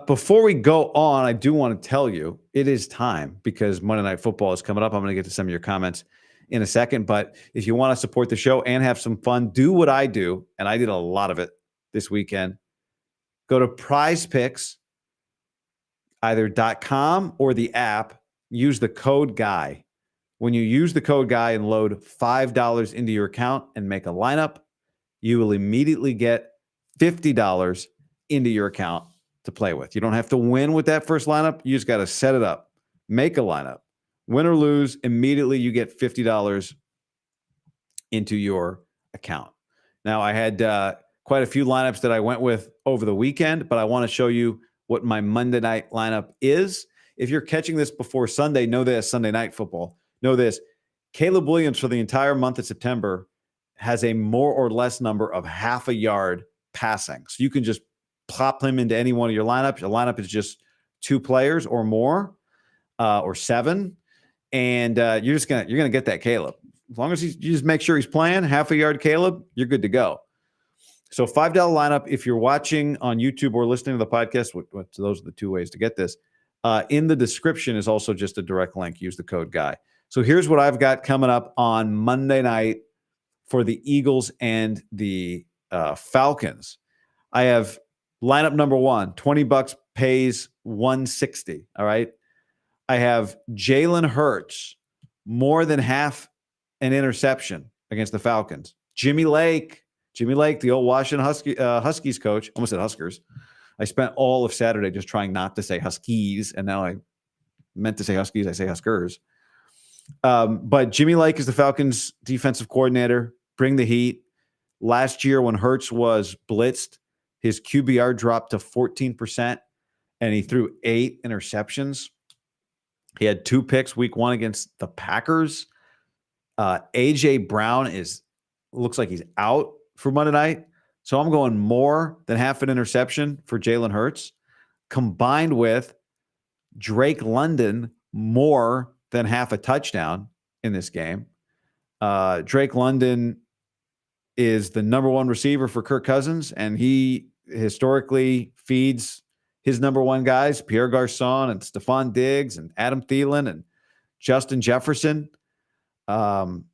Before we go on, I do want to tell you it is time, because Monday Night Football is coming up. I'm going to get to some of your comments in a second. But if you want to support the show and have some fun, do what I do, and I did a lot of it this weekend. Go to PrizePicks, either .com or the app. Use the code GUY. When you use the code GUY and load $5 into your account and make a lineup, you will immediately get $50 into your account to play with. You don't have to win with that first lineup. You just got to set it up, make a lineup. Win or lose, immediately you get $50 into your account. Now, I had quite a few lineups that I went with over the weekend, but I want to show you what my Monday night lineup is. If you're catching this before Sunday, know this, Sunday Night Football. Know this, Caleb Williams for the entire month of September has a more or less number of half a yard passing. So you can just plop him into any one of your lineups. Your lineup is just 2 players or more, or 7. And you're gonna get that Caleb. As long as you just make sure he's playing half a yard Caleb, you're good to go. So $5 lineup. If you're watching on YouTube or listening to the podcast, those are the two ways to get this. In the description is also just a direct link. Use the code GUY. So here's what I've got coming up on Monday night for the Eagles and the Falcons. I have lineup number one, $20 pays 160. All right. I have Jalen Hurts, more than half an interception against the Falcons. Jimmy Lake, the old Washington Huskies coach, almost said Huskers. I spent all of Saturday just trying not to say Huskies, and now I meant to say Huskies. I say Huskers. But Jimmy Lake is the Falcons' defensive coordinator. Bring the heat. Last year when Hurts was blitzed, his QBR dropped to 14%, and he threw 8 interceptions. He had 2 picks week 1 against the Packers. A.J. Brown looks like he's out for Monday night. So I'm going more than half an interception for Jalen Hurts, combined with Drake London more than half a touchdown in this game. Drake London is the number 1 receiver for Kirk Cousins, and he historically feeds his number 1 guys, Pierre Garçon and Stephon Diggs and Adam Thielen and Justin Jefferson. And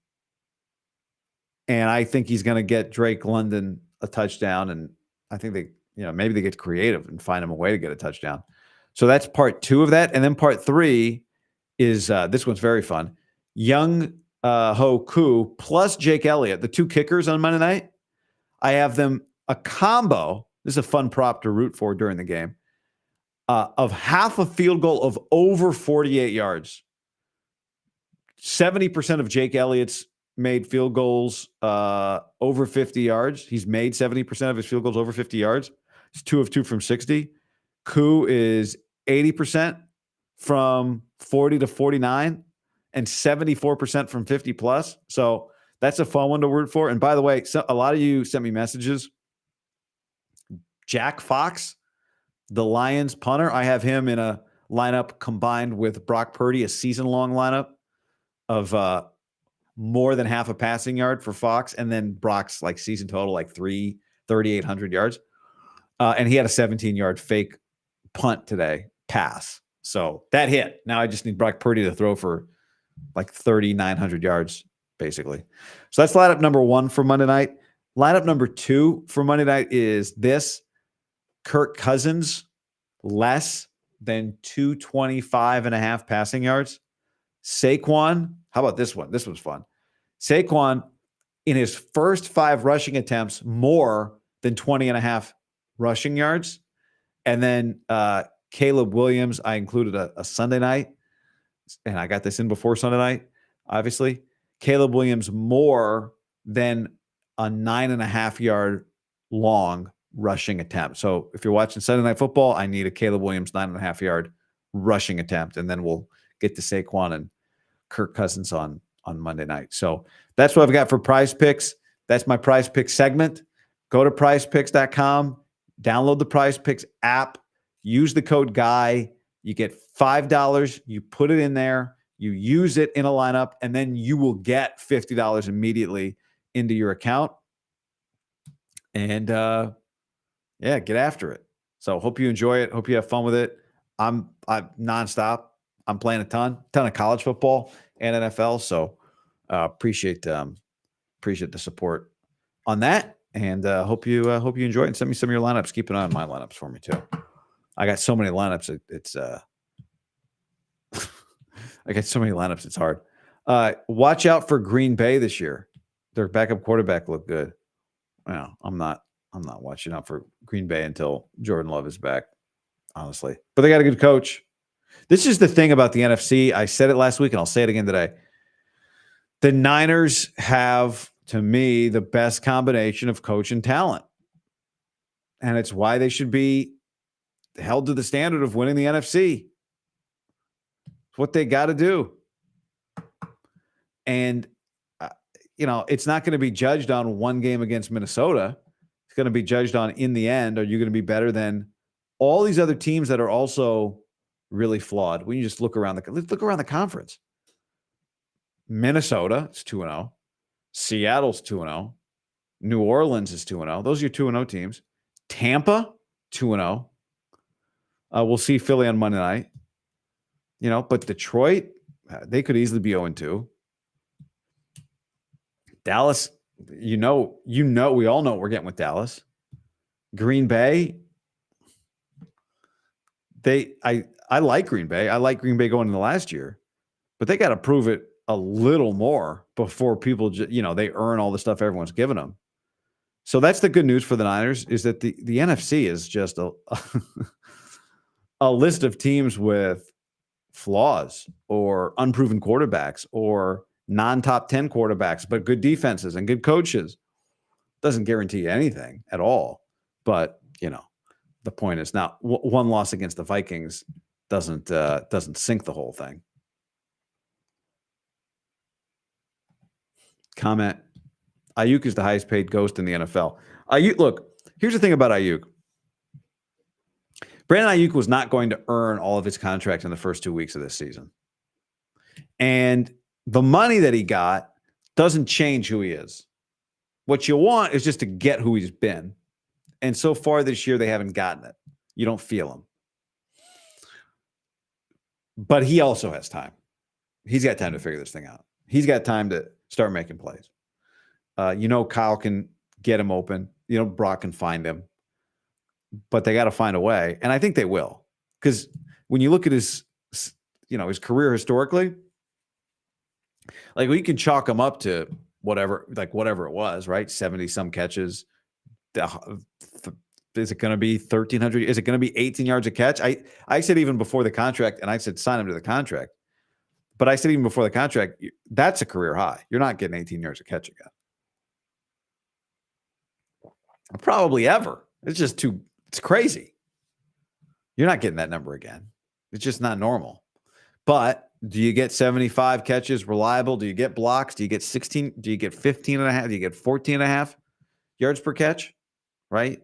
I think he's going to get Drake London a touchdown, and I think maybe they get creative and find him a way to get a touchdown. So that's part 2 of that. And then part 3 is this one's very fun. Young Ho Koo plus Jake Elliott, the 2 kickers on Monday night. I have them a combo. This is a fun prop to root for during the game. Of half a field goal of over 48 yards. 70% of Jake Elliott's made field goals over 50 yards. He's made 70% of his field goals over 50 yards. He's 2 of 2 from 60. Koo is 80% from 40 to 49 and 74% from 50 plus. So that's a fun one to root for. And by the way, a lot of you sent me messages. Jack Fox, the Lions punter, I have him in a lineup combined with Brock Purdy, a season-long lineup of more than half a passing yard for Fox, and then Brock's season total 3,800 yards. And he had a 17-yard fake punt today, pass. So that hit. Now I just need Brock Purdy to throw for 3,900 yards, basically. So that's lineup number 1 for Monday night. Lineup number 2 for Monday night is this. Kirk Cousins, less than 225.5 passing yards. Saquon, how about this one? This was fun. Saquon, in his first 5 rushing attempts, more than 20.5 rushing yards. And then Caleb Williams, I included a Sunday night, and I got this in before Sunday night, obviously. Caleb Williams more than a 9.5 yard long rushing attempt. So if you're watching Sunday Night Football, I need a Caleb Williams 9.5 yard rushing attempt, and then we'll get to Saquon and Kirk Cousins on Monday night. So that's what I've got for PrizePicks. That's my PrizePicks segment. Go to PrizePicks.com, download the PrizePicks app, use the code GUY. You get $5. You put it in there, you use it in a lineup, and then you will get $50 immediately into your account. And get after it. So hope you enjoy it. Hope you have fun with it. I'm nonstop. I'm playing a ton of college football and NFL. So appreciate the support on that, and hope you enjoy it. And send me some of your lineups. Keep an eye on my lineups for me too. I got so many lineups. It's I got so many lineups. It's hard. Watch out for Green Bay this year. Their backup quarterback looked good. Well, I'm not watching out for Green Bay until Jordan Love is back, honestly. But they got a good coach. This is the thing about the NFC. I said it last week, and I'll say it again today. The Niners have, to me, the best combination of coach and talent. And it's why they should be held to the standard of winning the NFC. It's what they got to do. And, it's not going to be judged on one game against Minnesota. It's going to be judged on, in the end, are you going to be better than all these other teams that are also really flawed? When you just look around the conference. Minnesota is 2-0. Seattle's 2-0. New Orleans is 2-0. Those are your 2-0 teams. Tampa, 2-0. We'll see Philly on Monday night. But Detroit, they could easily be 0-2. Dallas, we all know what we're getting with Dallas. Green Bay, I like Green Bay. I like Green Bay going into last year, but they got to prove it a little more before people, they earn all the stuff everyone's giving them. So that's the good news for the Niners, is that the NFC is just a list of teams with flaws or unproven quarterbacks or non-top 10 quarterbacks, but good defenses and good coaches. Doesn't guarantee anything at all. But, the point is now one loss against the Vikings doesn't sink the whole thing. Comment: Aiyuk is the highest paid ghost in the NFL. Look, here's the thing about Aiyuk. Brandon Aiyuk was not going to earn all of his contract in the first 2 weeks of this season. And the money that he got doesn't change who he is. What you want is just to get who he's been. And so far this year, they haven't gotten it. You don't feel him. But he also has time. He's got time to figure this thing out. He's got time to start making plays. Kyle can get him open. Brock can find him. But they got to find a way. And I think they will. Because when you look at his career historically, like we can chalk him up to whatever it was, right? 70-some catches. Is it going to be 1,300? Is it going to be 18 yards a catch? I said even before the contract, and I said sign him to the contract. But I said even before the contract, that's a career high. You're not getting 18 yards a catch again. Probably ever. It's crazy. You're not getting that number again. It's just not normal. But do you get 75 catches reliable? Do you get blocks? Do you get 16? Do you get 15 and a half? Do you get 14 and a half yards per catch? Right?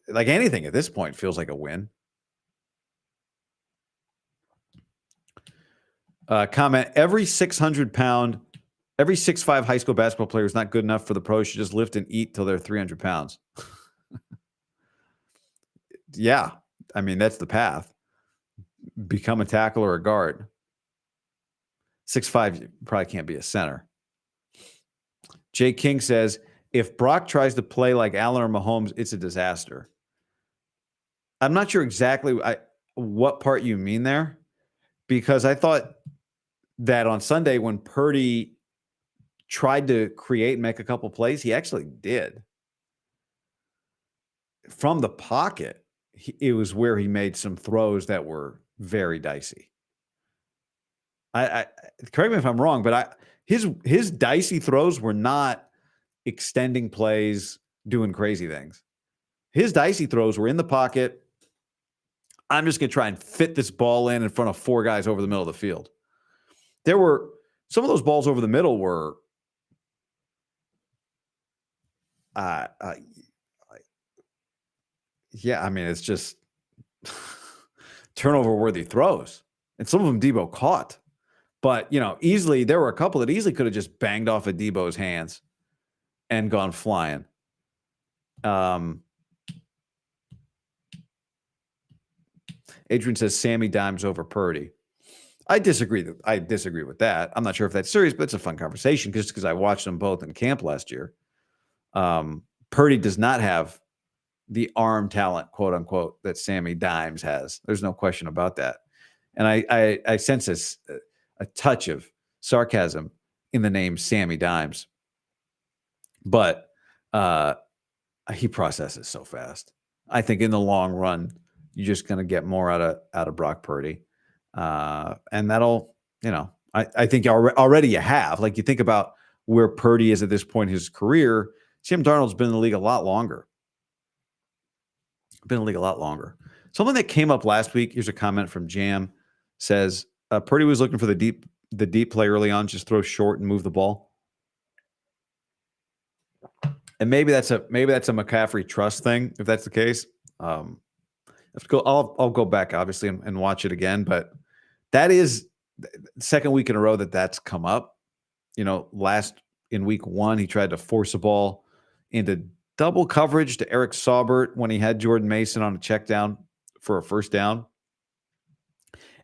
Like anything at this point feels like a win. Comment: every 600-pound, every 6'5" high school basketball player is not good enough for the pros. Should just lift and eat till they're 300 pounds. Yeah. I mean, that's the path. Become a tackle or a guard. 6'5", you probably can't be a center. Jay King says, if Brock tries to play like Allen or Mahomes, it's a disaster. I'm not sure exactly what part you mean there, because I thought that on Sunday when Purdy tried to create and make a couple plays, he actually did. From the pocket, it was where he made some throws that were very dicey. I correct me if I'm wrong, but his dicey throws were not extending plays, doing crazy things. His dicey throws were in the pocket. I'm just going to try and fit this ball in front of four guys over the middle of the field. There were some of those balls over the middle were yeah, I mean, it's just turnover-worthy throws. And some of them Debo caught. But, easily, there were a couple that easily could have just banged off of Debo's hands and gone flying. Adrian says Sammy Dimes over Purdy. I disagree with that. I'm not sure if that's serious, but it's a fun conversation just because I watched them both in camp last year. Purdy does not have the arm talent, quote unquote, that Sammy Dimes has. There's no question about that. And I sense a touch of sarcasm in the name Sammy Dimes. But he processes so fast. I think in the long run, you're just going to get more out of Brock Purdy. And that'll, I think already you have. Like you think about where Purdy is at this point in his career, Sam Darnold's been in the league a lot longer. Something that came up last week, here's a comment from Jam, says, Purdy was looking for the deep play early on, just throw short and move the ball. And maybe that's a McCaffrey trust thing, if that's the case. I'll go back, obviously, and watch it again. But that is the second week in a row that's come up. Last in week 1. He tried to force a ball into double coverage to Eric Saubert when he had Jordan Mason on a check down for a first down.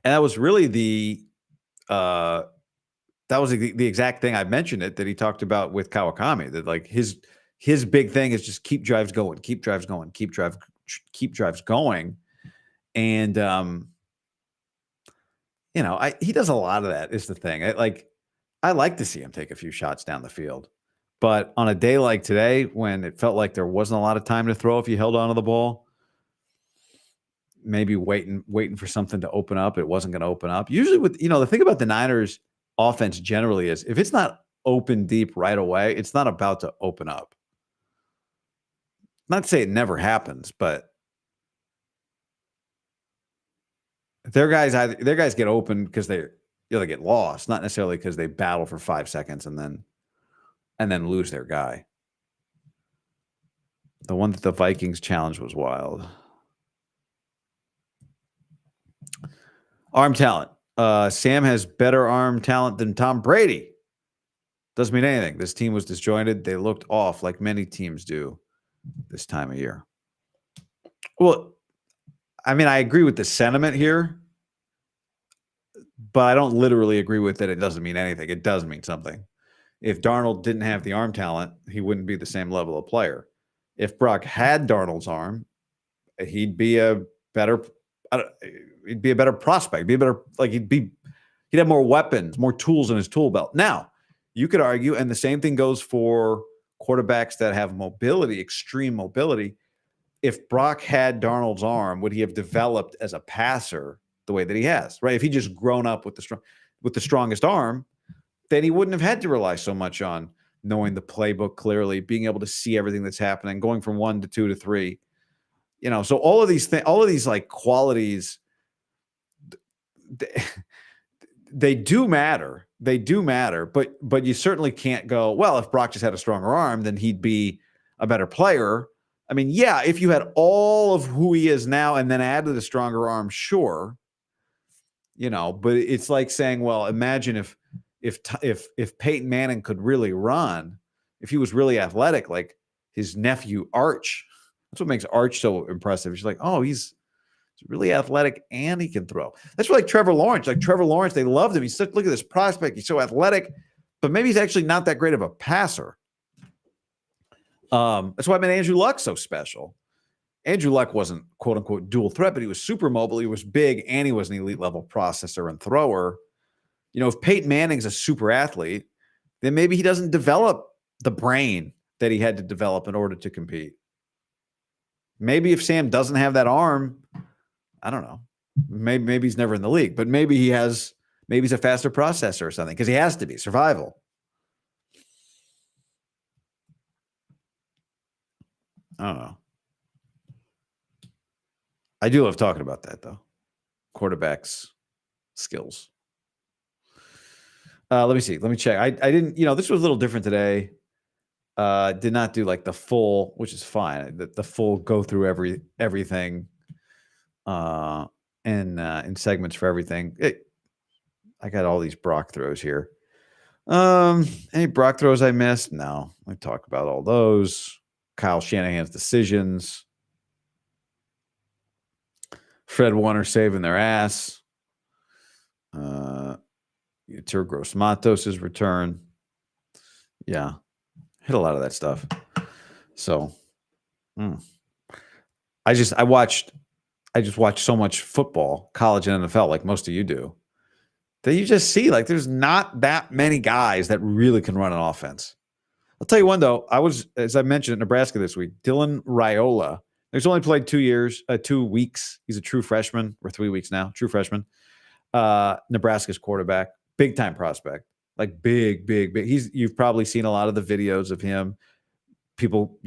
And that was really the exact thing I mentioned that he talked about with Kawakami, that like his big thing is just keep drives going. And he does a lot of that is the thing. I like to see him take a few shots down the field. But on a day like today, when it felt like there wasn't a lot of time to throw if you held onto the ball, maybe waiting for something to open up, it wasn't going to open up. Usually with, the thing about the Niners offense generally is if it's not open deep right away, it's not about to open up. Not to say it never happens, but their guys get open because they get lost, not necessarily because they battle for 5 seconds and then lose their guy. The one that the Vikings challenge was wild. Arm talent. Sam has better arm talent than Tom Brady. Doesn't mean anything. This team was disjointed. They looked off like many teams do this time of year. Well, I mean, I agree with the sentiment here, but I don't literally agree with it. It doesn't mean anything. It does mean something. If Darnold didn't have the arm talent, he wouldn't be the same level of player. If Brock had Darnold's arm, he'd be a better prospect. He'd have more weapons, more tools in his tool belt. Now, you could argue, and the same thing goes for quarterbacks that have mobility, extreme mobility. If Brock had Darnold's arm, would he have developed as a passer the way that he has? Right? If he just grown up with the strongest arm, then he wouldn't have had to rely so much on knowing the playbook clearly, being able to see everything that's happening, going from 1 to 2 to 3. So all of these like qualities, they do matter. They do matter, but you certainly can't go, well, if Brock just had a stronger arm, then he'd be a better player. I mean, yeah, if you had all of who he is now and then added a stronger arm, sure. But it's like saying, well, imagine if Peyton Manning could really run, if he was really athletic, like his nephew Arch. That's what makes Arch so impressive. He's like, oh, he's really athletic and he can throw. That's like Trevor Lawrence. Like Trevor Lawrence, they loved him. Look at this prospect. He's so athletic, but maybe he's actually not that great of a passer. That's why I made Andrew Luck so special. Andrew Luck wasn't quote unquote dual threat, but he was super mobile. He was big and he was an elite level processor and thrower. If Peyton Manning's a super athlete, then maybe he doesn't develop the brain that he had to develop in order to compete. Maybe if Sam doesn't have that arm, I don't know. Maybe he's never in the league, but maybe he's a faster processor or something because he has to be survival. I don't know. I do love talking about that though. Quarterbacks' skills. Let me see. Let me check. I didn't, this was a little different today. Did not do like the full, which is fine. The full go through everything in segments for everything. I got all these Brock throws here. Any Brock throws I missed? No. I talk about all those. Kyle Shanahan's decisions. Fred Warner saving their ass. Yetur Gross-Matos' return. Yeah. Hit a lot of that stuff. So I just watched so much football, college and NFL, like most of you do, that you just see like there's not that many guys that really can run an offense. I'll tell you one though. As I mentioned, at Nebraska this week, Dylan Raiola. He's only played 2 weeks. He's a true freshman, or 3 weeks now. True freshman. Nebraska's quarterback, big time prospect, like big. You've probably seen a lot of the videos of him. People,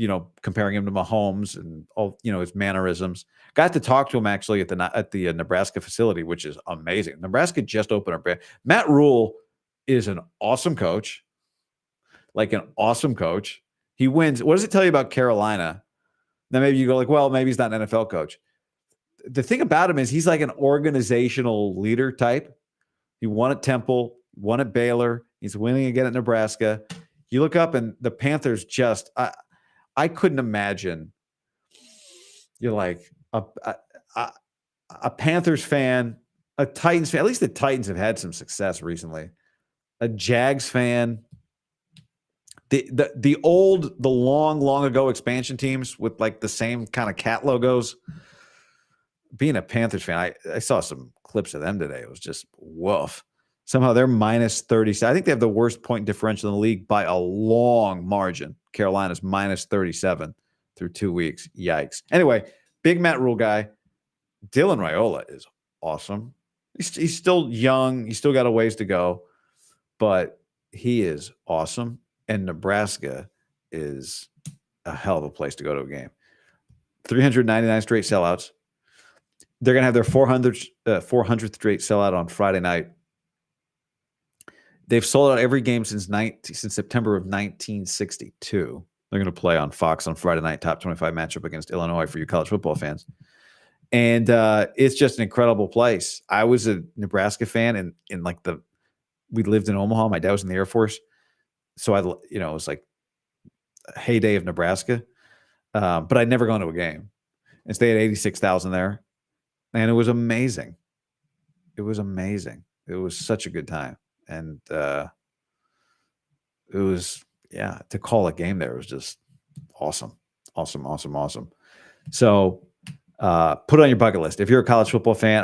comparing him to Mahomes and all, his mannerisms. Got to talk to him actually at the Nebraska facility, which is amazing. Nebraska just opened up. Matt Rule is an awesome coach, like an awesome coach. He wins. What does it tell you about Carolina? Then maybe you go like, well, maybe he's not an NFL coach. The thing about him is he's like an organizational leader type. He won at Temple, won at Baylor. He's winning again at Nebraska. You look up and the Panthers just I couldn't imagine you're like a Panthers fan, a Titans fan. At least the Titans have had some success recently. A Jags fan. The long ago expansion teams with like the same kind of cat logos. Being a Panthers fan, I saw some clips of them today. It was just woof. Somehow they're minus 30. I think they have the worst point differential in the league by a long margin. Carolina's minus 37 through 2 weeks. Yikes. Anyway, big Matt Rule guy. Dylan Raiola is awesome. He's still young. He's still got a ways to go, but he is awesome. And Nebraska is a hell of a place to go to a game. 399 straight sellouts. They're going to have their 400th straight sellout on Friday night. They've sold out every game since September of 1962. They're going to play on Fox on Friday night, top 25 matchup against Illinois for you college football fans. And it's just an incredible place. I was a Nebraska fan in like we lived in Omaha. My dad was in the Air Force. So it was like a heyday of Nebraska. But I'd never gone to a game. And they had 86,000 there. And it was amazing. It was amazing. It was such a good time. And it was, to call a game there was just awesome. Awesome, awesome, awesome. So put it on your bucket list. If you're a college football fan,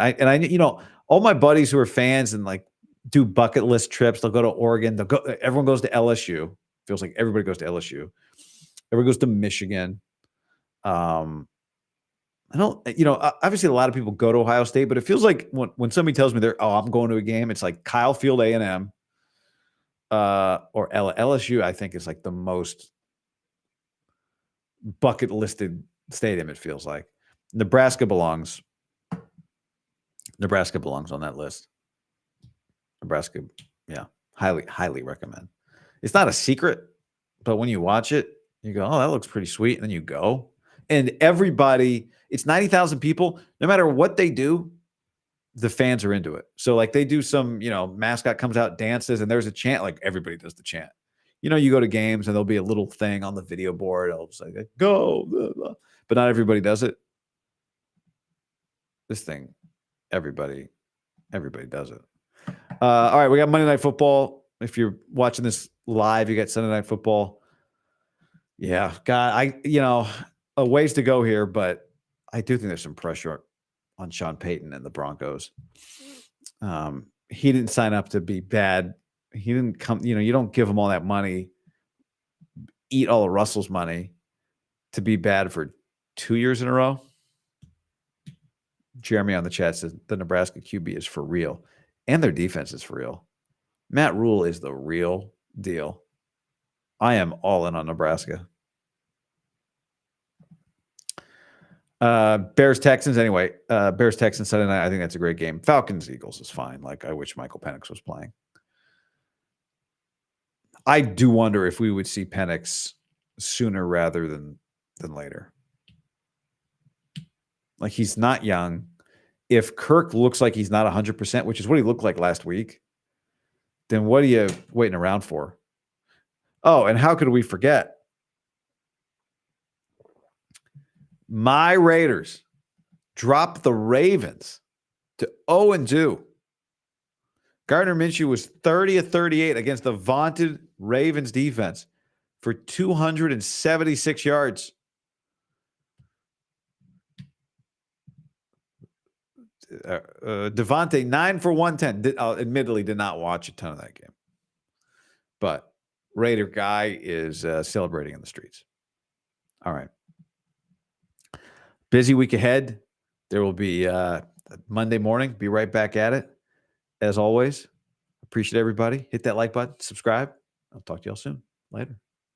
all my buddies who are fans and like do bucket list trips, they'll go to Oregon. Everyone goes to LSU. Feels like everybody goes to LSU. Everyone goes to Michigan. Obviously a lot of people go to Ohio State, but it feels like when somebody tells me I'm going to a game, it's like Kyle Field A&M or LSU, I think is like the most bucket listed stadium. It feels like Nebraska belongs on that list. Nebraska, highly recommend. It's not a secret, but when you watch it, you go, oh, that looks pretty sweet. And then you go. And everybody, it's 90,000 people. No matter what they do, the fans are into it. So like they do some, mascot comes out, dances, and there's a chant. Like everybody does the chant. You go to games and there'll be a little thing on the video board. It'll say, go, blah, blah. But not everybody does it. This thing, everybody does it. All right, we got Monday Night Football. If you're watching this live, you got Sunday Night Football. Yeah, God, a ways to go here, but I do think there's some pressure on Sean Payton and the Broncos. He didn't sign up to be bad. He didn't come, you don't give him all that money, eat all of Russell's money to be bad for 2 years in a row. Jeremy on the chat says the Nebraska QB is for real, and their defense is for real. Matt Rule is the real deal. I am all in on Nebraska. Bears Texans anyway. Bears Texans Sunday night. I think that's a great game. Falcons Eagles is fine. Like I wish Michael Penix was playing. I do wonder if we would see Penix sooner rather than later. Like he's not young. If Kirk looks like he's not 100%, which is what he looked like last week, then what are you waiting around for? Oh, and how could we forget? My Raiders dropped the Ravens to 0-2. Gardner Minshew was 30 of 38 against the vaunted Ravens defense for 276 yards. Devontae 9 for 110. Admittedly, did not watch a ton of that game, but Raider guy is celebrating in the streets. All right. Busy week ahead. There will be Monday morning. Be right back at it. As always, appreciate everybody. Hit that like button, subscribe. I'll talk to y'all soon. Later.